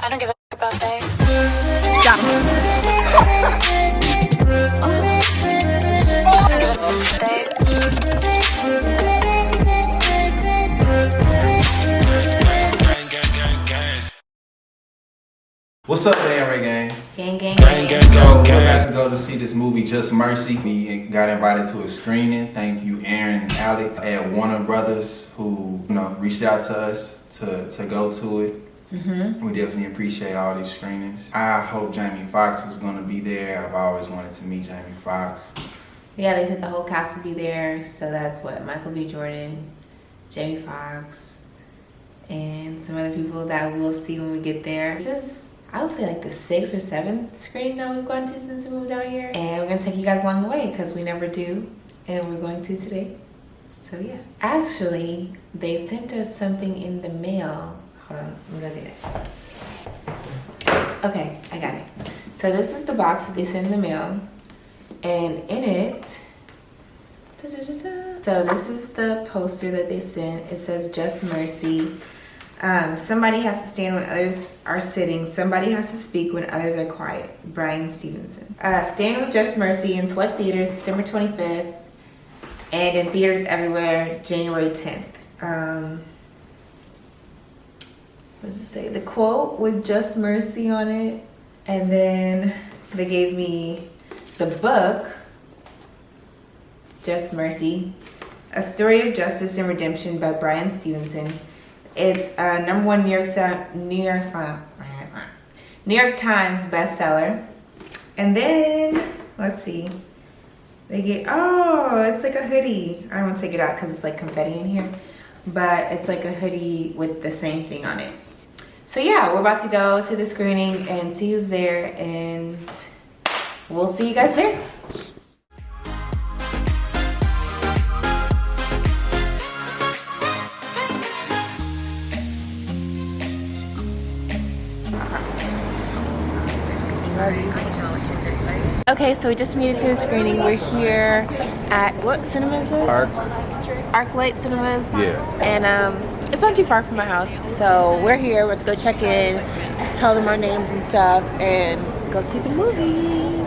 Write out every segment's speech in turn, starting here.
I don't give a about things. Stop. What's up, REY gang? Gang, gang, gang. gang. So we're about to go to see this movie, Just Mercy. We got invited to a screening. Thank you, Aaron and Alex at Warner Brothers, who reached out to us to go to it. We definitely appreciate all these screenings. I hope Jamie Foxx is gonna be there. I've always wanted to meet Jamie Foxx. Yeah, they said the whole cast will be there. So that's what, Michael B. Jordan, Jamie Foxx, and some other people that we'll see when we get there. This is, I would say, like the 6th or 7th screening that we've gone to since we moved out here. And we're gonna take you guys along the way because we never do. And we're going to today. So yeah. Actually, they sent us something in the mail. Hold on, I'm gonna get it. Okay, I got it. So this is the box that they sent in the mail. And in it, so this is the poster that they sent. It says Just Mercy. Somebody has to stand when others are sitting. Somebody has to speak when others are quiet. Brian Stevenson. Stand with Just Mercy in select theaters December 25th and in theaters everywhere January 10th. What does it say? The quote was Just Mercy on it. And then they gave me the book, Just Mercy, A Story of Justice and Redemption by Brian Stevenson. It's a #1 New York Times bestseller. And then, let's see, they get, oh, it's like a hoodie. I don't want to take it out because it's like confetti in here, but it's like a hoodie with the same thing on it. So yeah, we're about to go to the screening and see who's there, and we'll see you guys there. Okay, so we just made it to the screening. We're here at, what cinema is this? Arclight Cinemas. Yeah. And it's not too far from my house. So we're here, we're about to go check in, tell them our names and stuff, and go see the movie.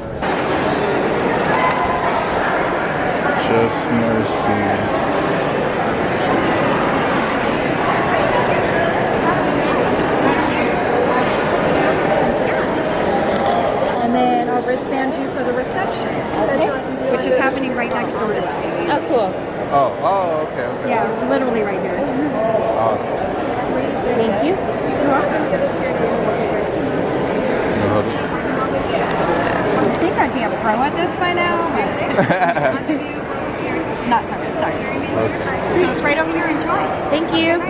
Just Mercy. And then I'll wristband you for the reception, which is happening right next door to us. Oh, cool. Oh, okay. Yeah, literally right here. Awesome. Thank you. You're welcome. I think I'd be a pro at this by now. Not so good, sorry. Okay. So it's right over here. Enjoy. Thank you.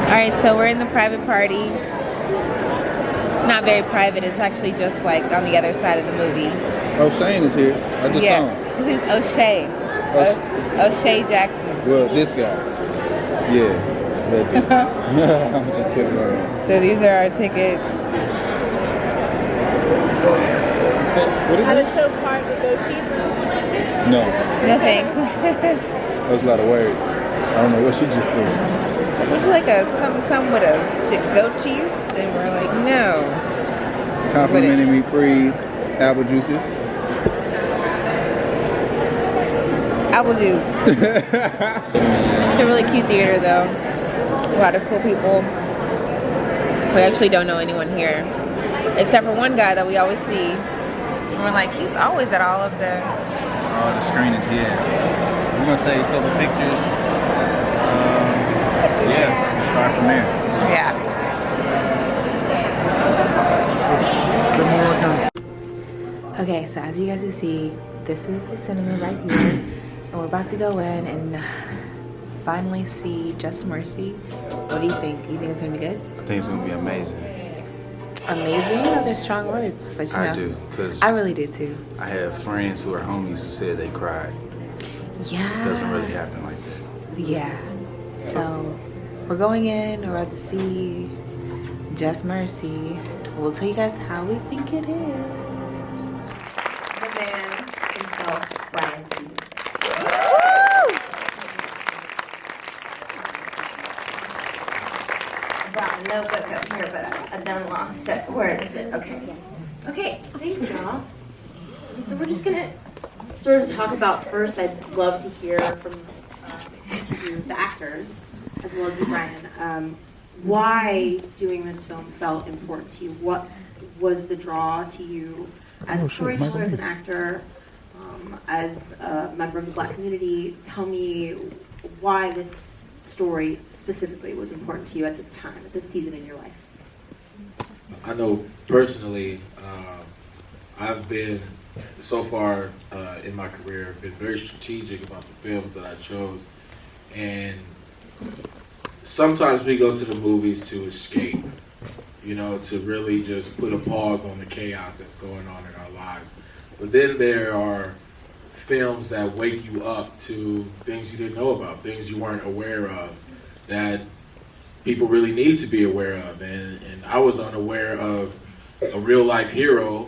All right, so we're in the private party. It's not very private. It's actually just like on the other side of the movie. O'Shane is here. I just saw him. His name's O'Shea. O'Shea Jackson. Well, this guy. Yeah. That guy. I'm just kidding around. So these are our tickets. What is How to it? show card with goatees? No. No thanks. That was a lot of words. I don't know what she just said. So would you like some with a goat cheese? And we're like, no. Complimenting me free apple juices. Apple juice. It's a really cute theater though. A lot of cool people. We actually don't know anyone here. Except for one guy that we always see. And we're like, he's always at all of the Screenings, yeah. We're gonna take a couple pictures. Yeah, we'll start from there. yeah. Okay, so as you guys can see, this is the cinema right here. And we're about to go in and finally see Just Mercy. What do you think? You think it's gonna be good? I think it's gonna be amazing. Amazing? Those are strong words, but you know. I do, because I really do too. I have friends who are homies who said they cried. Yeah. It doesn't really happen like that. Yeah. So we're going in, we're about to see Just Mercy. We'll tell you guys how we think it is. The man himself, Brian Stevenson. notebook up here, but I've done lost it. Where is it? Okay. Okay, thanks, y'all. So we're just gonna sort of talk about first. I'd love to hear from each of you, the actors, as well as you, Brian. Why doing this film felt important to you? What was the draw to you as a storyteller, as an actor, as a member of the Black community? Tell me why this story specifically was important to you at this time, at this season in your life. I know personally, I've been, so far in my career, been very strategic about the films that I chose. And sometimes we go to the movies to escape, you know, to really just put a pause on the chaos that's going on in our lives. But then there are films that wake you up to things you didn't know about, things you weren't aware of, that people really need to be aware of. And I was unaware of a real life hero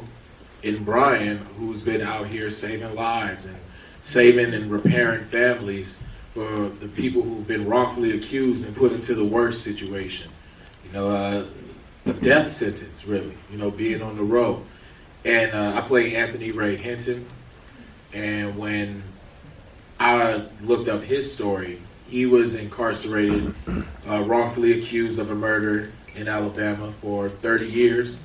in Brian, who's been out here saving lives and saving and repairing families for the people who've been wrongfully accused and put into the worst situation. You know, a death sentence, really, you know, being on the road. And I play Anthony Ray Hinton. And when I looked up his story, he was incarcerated, wrongfully accused of a murder in Alabama for 30 years.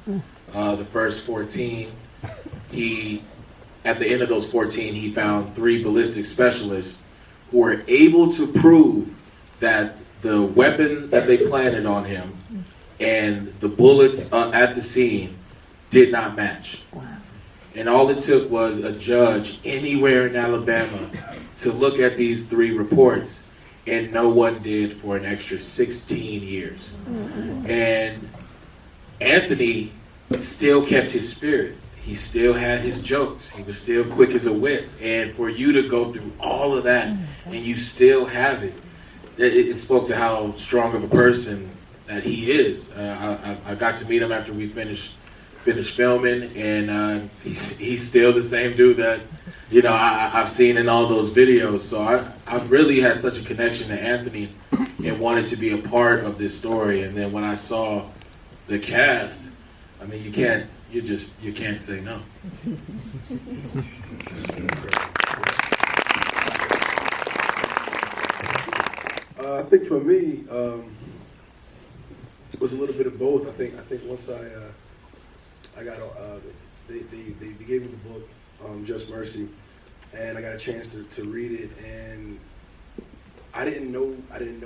The first 14, at the end of those 14, he found 3 ballistic specialists who were able to prove that the weapon that they planted on him and the bullets at the scene did not match. Wow. And all it took was a judge anywhere in Alabama to look at these 3 reports, and no one did for an extra 16 years. And Anthony still kept his spirit. He still had his jokes. He was still quick as a whip. And for you to go through all of that and you still have it, it spoke to how strong of a person that he is. I got to meet him after we finished filming, and he's still the same dude that, you know, I've seen in all those videos. So I really had such a connection to Anthony and wanted to be a part of this story. And then when I saw the cast, I mean, you can't say no. I think for me, it was a little bit of both. I think once I got they gave me the book, Just Mercy, and I got a chance to read it, and I didn't know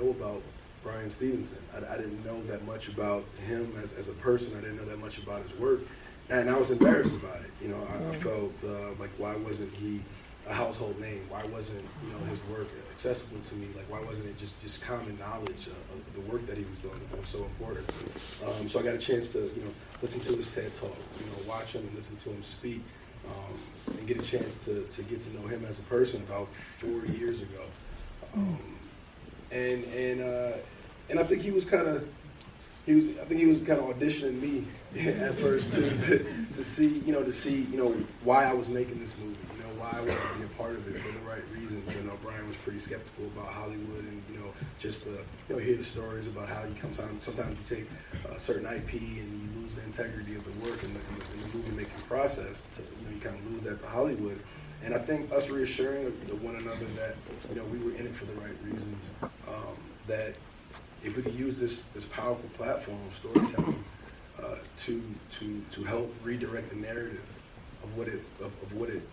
about Brian Stevenson. I didn't know that much about him as a person. I didn't know that much about his work, and I was embarrassed about it. You know, I felt like, why wasn't he a household name? Why wasn't, you know, his work accessible to me? Like, why wasn't it just common knowledge of the work that he was doing? It was so important. So I got a chance to, you know, listen to his TED Talk, you know, watch him and listen to him speak, and get a chance to get to know him as a person about 4 years ago. And I think he was kind of auditioning me at first to see why I was making this movie, you know, why I wanted to be a part of it for the right reasons. You know, Brian was pretty skeptical about Hollywood, and you know, just hear the stories about how you sometimes you take a certain IP and you lose the integrity of the work in the movie making process. You kind of lose that to Hollywood. And I think us reassuring one another that, you know, we were in it for the right reasons, that if we could use this powerful platform of storytelling to help redirect the narrative of what it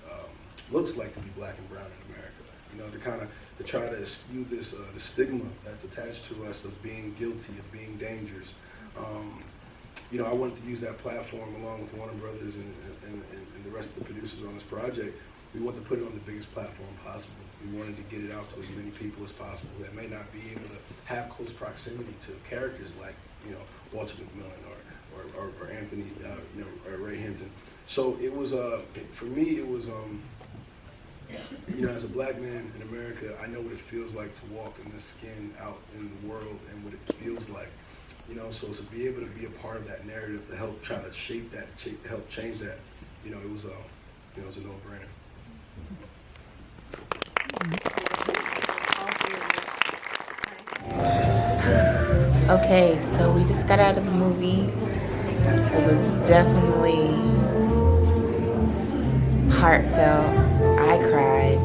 looks like to be black and brown in America, you know, to try to eschew this the stigma that's attached to us of being guilty, of being dangerous. You know, I wanted to use that platform along with Warner Brothers and the rest of the producers on this project. We wanted to put it on the biggest platform possible. We wanted to get it out to as many people as possible that may not be able to have close proximity to characters like, you know, Walter McMillan or Anthony, you know, or Ray Hinton. So it was, for me, it was, you know, as a black man in America, I know what it feels like to walk in this skin out in the world and what it feels like. You know, so to be able to be a part of that narrative, to help try to shape that, help change that, you know, it was a no-brainer. Okay, so we just got out of the movie. It was definitely heartfelt. I cried.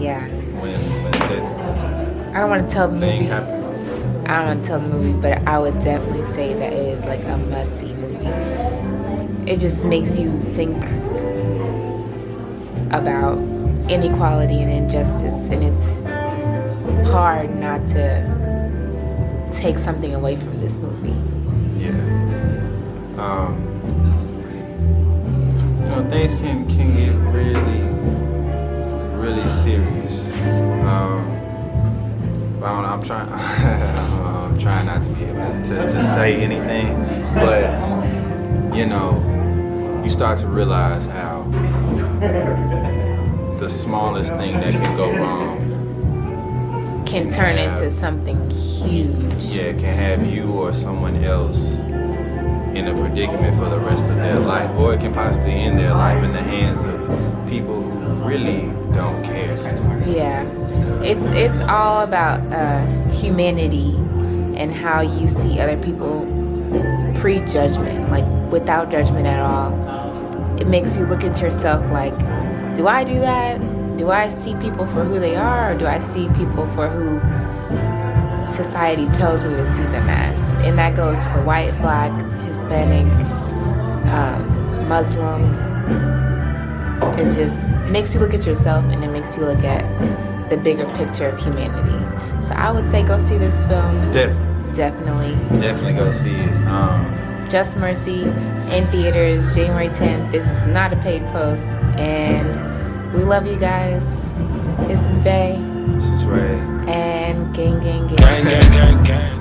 Yeah. When that I don't want to tell the thing movie. happened. I don't want to tell the movie, but I would definitely say that it is like a must-see movie. It just makes you think about inequality and injustice, and it's hard not to take something away from this movie. Yeah. You know, things can get really, really serious. I'm trying. I'm trying not to be able to say anything, but you know, you start to realize how the smallest thing that can go wrong Can turn into something huge. yeah, it can have you or someone else in a predicament for the rest of their life, or it can possibly end their life in the hands of people who really don't care. Yeah, it's all about humanity and how you see other people pre-judgment, like without judgment at all. It makes you look at yourself like, do I do that? Do I see people for who they are, or do I see people for who society tells me to see them as? And that goes for white, black, Hispanic, Muslim. It just makes you look at yourself, and it makes you look at the bigger picture of humanity. So I would say go see this film. Definitely Go see it. Just Mercy in theaters January 10th. This is not a paid post, and we love you guys. This is BAE This is Ray. and gang. Gang, gang, gang.